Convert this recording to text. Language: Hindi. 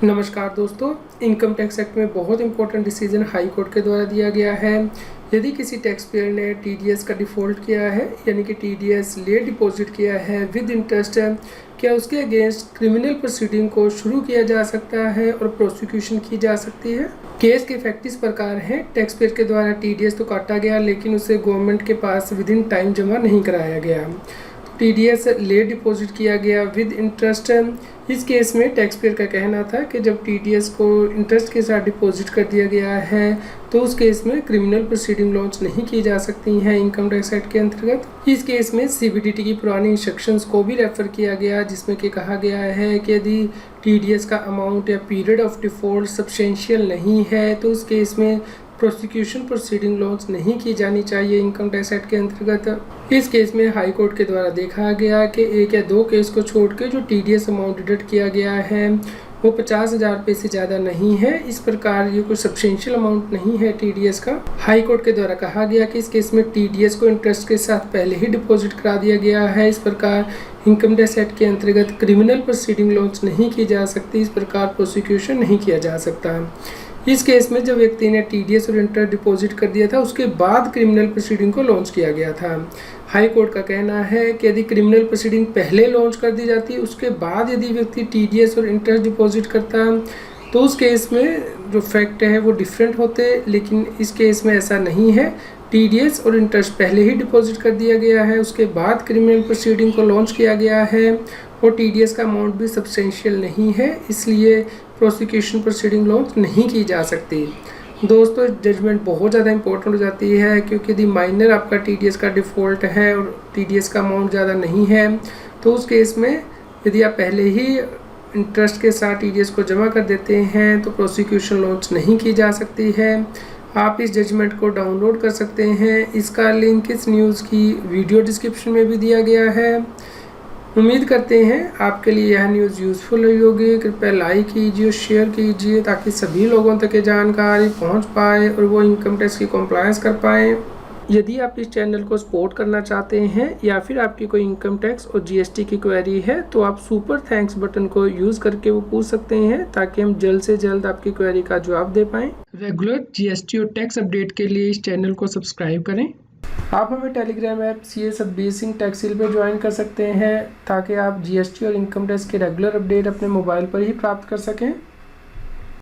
नमस्कार दोस्तों, इनकम टैक्स एक्ट में बहुत इंपॉर्टेंट डिसीजन हाई कोर्ट के द्वारा दिया गया है। यदि किसी टैक्स पेयर ने टीडीएस का डिफ़ॉल्ट किया है यानी कि टीडीएस लेट डिपॉजिट किया है विद इंटरेस्ट, क्या उसके अगेंस्ट क्रिमिनल प्रोसीडिंग को शुरू किया जा सकता है और प्रोसिक्यूशन की जा सकती है। केस के फैक्ट इस प्रकार हैं। टैक्स पेयर के द्वारा टीडीएस तो काटा गया लेकिन उसे गवर्नमेंट के पास विद इन टाइम जमा नहीं कराया गया। टीडीएस लेट डिपॉजिट किया गया विद इंटरेस्ट। इस केस में टैक्स पेयर का कहना था कि जब टीडीएस को इंटरेस्ट के साथ डिपॉजिट कर दिया गया है तो उस केस में क्रिमिनल प्रोसीडिंग लॉन्च नहीं की जा सकती हैं इनकम टैक्स एक्ट के अंतर्गत। इस केस में सीबीडीटी की पुरानी इंस्ट्रक्शंस को भी रेफर किया गया जिसमें कि कहा गया है कि यदि टीडीएस का अमाउंट या पीरियड ऑफ डिफॉल्ट सब्सटेंशियल नहीं है तो उस केस में प्रोसिक्यूशन प्रोसीडिंग लॉन्च नहीं की जानी चाहिए इनकम टैक्स एक्ट के अंतर्गत। इस केस में हाई कोर्ट के द्वारा देखा गया कि एक या दो केस को छोड़ के जो टीडीएस अमाउंट डिडक्ट किया गया है वो 50,000 रुपये से ज़्यादा नहीं है। इस प्रकार ये कोई सब्सटेंशियल अमाउंट नहीं है टीडीएस का। हाई कोर्ट के द्वारा कहा गया कि इस केस में टीडीएस को इंटरेस्ट के साथ पहले ही डिपॉजिट करा दिया गया है। इस प्रकार इनकम टैक्स एक्ट के अंतर्गत क्रिमिनल प्रोसीडिंग लॉन्च नहीं की जा सकती। इस प्रकार प्रोसिक्यूशन नहीं किया जा सकता। इस केस में जब व्यक्ति ने टीडीएस और इंटरेस्ट डिपॉजिट कर दिया था उसके बाद क्रिमिनल प्रोसीडिंग को लॉन्च किया गया था। हाई कोर्ट का कहना है कि यदि क्रिमिनल प्रोसीडिंग पहले लॉन्च कर दी जाती उसके बाद यदि व्यक्ति टीडीएस और इंटरेस्ट डिपॉजिट करता तो उस केस में जो फैक्ट है वो डिफरेंट होते, लेकिन इस केस में ऐसा नहीं है। टीडीएस और इंटरेस्ट पहले ही डिपॉजिट कर दिया गया है, उसके बाद क्रिमिनल प्रोसीडिंग को लॉन्च किया गया है और टीडीएस का अमाउंट भी सब्सटेंशियल नहीं है, इसलिए प्रोसिक्यूशन प्रोसीडिंग लॉन्च नहीं की जा सकती। दोस्तों, जजमेंट बहुत ज़्यादा इंपॉर्टेंट हो जाती है क्योंकि यदि माइनर आपका टीडीएस का डिफ़ॉल्ट है और टीडीएस का अमाउंट ज़्यादा नहीं है तो उस केस में यदि आप पहले ही इंटरेस्ट के साथ टीडीएस को जमा कर देते हैं तो प्रोसिक्यूशन लॉन्च नहीं की जा सकती है। आप इस जजमेंट को डाउनलोड कर सकते हैं। इसका लिंक इस न्यूज़ की वीडियो डिस्क्रिप्शन में भी दिया गया है। उम्मीद करते हैं आपके लिए यह न्यूज़ यूज़फुल रही होगी। कृपया लाइक कीजिए, शेयर कीजिए ताकि सभी लोगों तक ये जानकारी पहुंच पाए और वो इनकम टैक्स की कॉम्प्लायंस कर पाएँ। यदि आप इस चैनल को सपोर्ट करना चाहते हैं या फिर आपकी कोई इनकम टैक्स और जीएसटी की क्वेरी है तो आप सुपर थैंक्स बटन को यूज़ करके वो पूछ सकते हैं ताकि हम जल्द से जल्द आपकी क्वेरी का जवाब दे पाएँ। रेगुलर जीएसटी और टैक्स अपडेट के लिए इस चैनल को सब्सक्राइब करें। आप हमें Telegram app CA Satbir Singh टैक्सिल पे ज्वाइन कर सकते हैं ताकि आप जीएसटी और इनकम टैक्स के रेगुलर अपडेट अपने मोबाइल पर ही प्राप्त कर सकें।